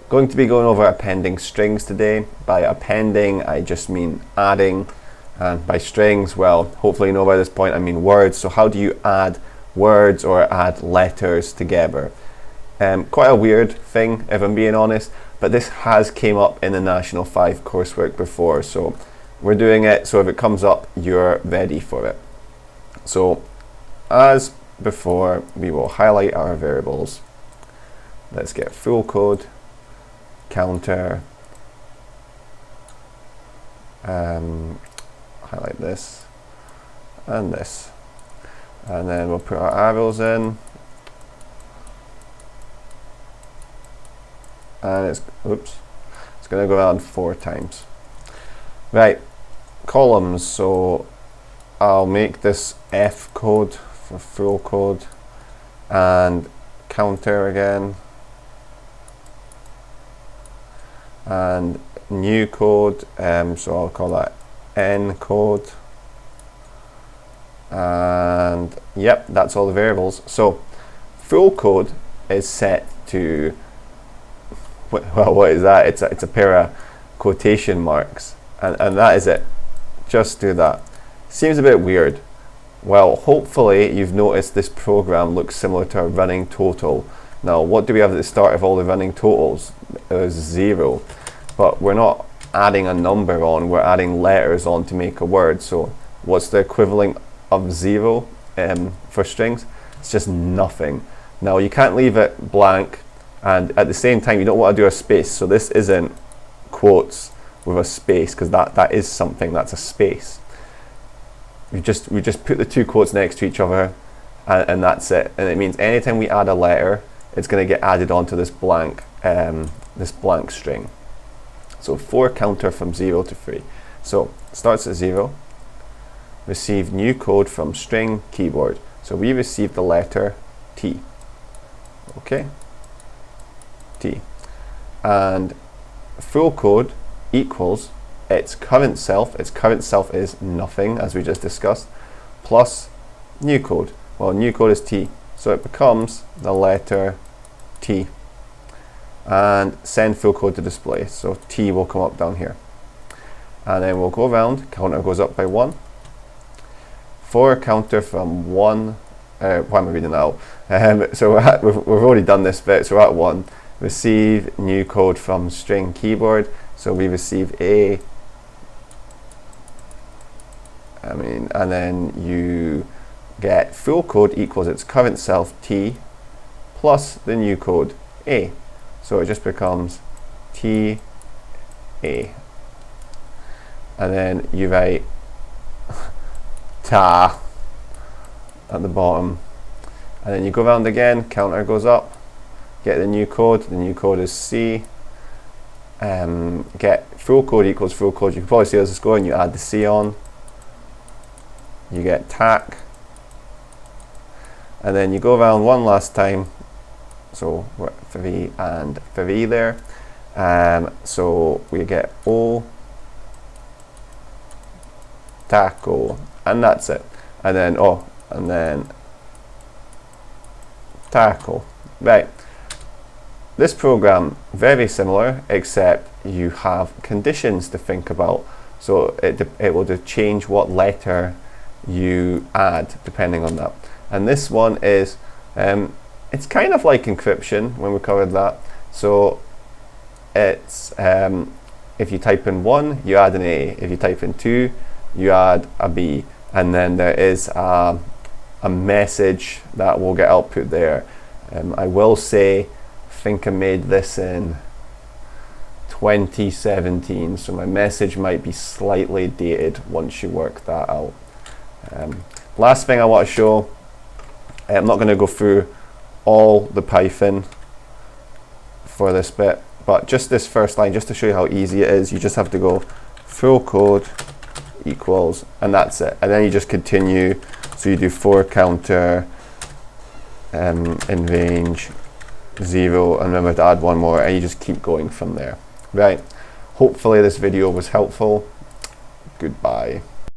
Going to be going over appending strings today. By appending, I just mean adding, and by strings, well, hopefully you know by this point, I mean words. So how do you add words or add letters together? Quite a weird thing, if I'm being honest, but this has came up in the National 5 coursework before, so we're doing it, so if it comes up, you're ready for it. So, as before, we will highlight our variables. Let's get full code, counter, highlight this, and this. And then we'll put our arrows in. And it's going to go around 4 times. Right, columns, so I'll make this F code for full code, and counter again, and new code, so I'll call that N code, and yep, that's all the variables. So full code is set to, well, what is that? It's a pair of quotation marks, and that is it. Just do that. Seems a bit weird. Well, hopefully you've noticed this program looks similar to a running total. Now, what do we have at the start of all the running totals? There's 0, but we're not adding a number on, we're adding letters on to make a word. So what's the equivalent of 0 for strings? It's just nothing. Now, you can't leave it blank, and at the same time you don't want to do a space, so this isn't quotes with a space, because that is something, that's a space. We just put the 2 quotes next to each other, and that's it. And it means anytime we add a letter, it's going to get added onto this blank string. So for counter from 0 to 3. So starts at 0, receive new code from string keyboard. So we receive the letter T. Okay, T, and full code equals its current self is nothing, as we just discussed, plus new code. Well, new code is T, so it becomes the letter T, and send full code to display, so T will come up down here, and then we'll go around, counter goes up by 1, for counter from 1, why am I reading that out? So we've already done this bit, so we're at 1, receive new code from string keyboard, so we receive A, and then you get full code equals its current self T plus the new code A, so it just becomes T A, and then you write ta at the bottom, and then you go around again, counter goes up, get the new code is C, get full code equals full code, you can probably see as it's going, you add the C on, you get tack, and then you go around one last time, so we're at 3 and 3 there, so we get O, taco, and that's it, and then tackle. Right, this program very similar, except you have conditions to think about, so it will change what letter you add depending on that. And this one is it's kind of like encryption when we covered that. So it's if you type in 1 you add an A, if you type in 2 you add a B, and then there is a message that will get output there. I will say, I think I made this in 2017, so my message might be slightly dated once you work that out. Last thing I want to show, I'm not going to go through all the Python for this bit, but just this first line, just to show you how easy it is, you just have to go full code equals, and that's it, and then you just continue. So you do for counter in range 0, and remember to add 1 more, and you just keep going from there. Right, hopefully this video was helpful. Goodbye.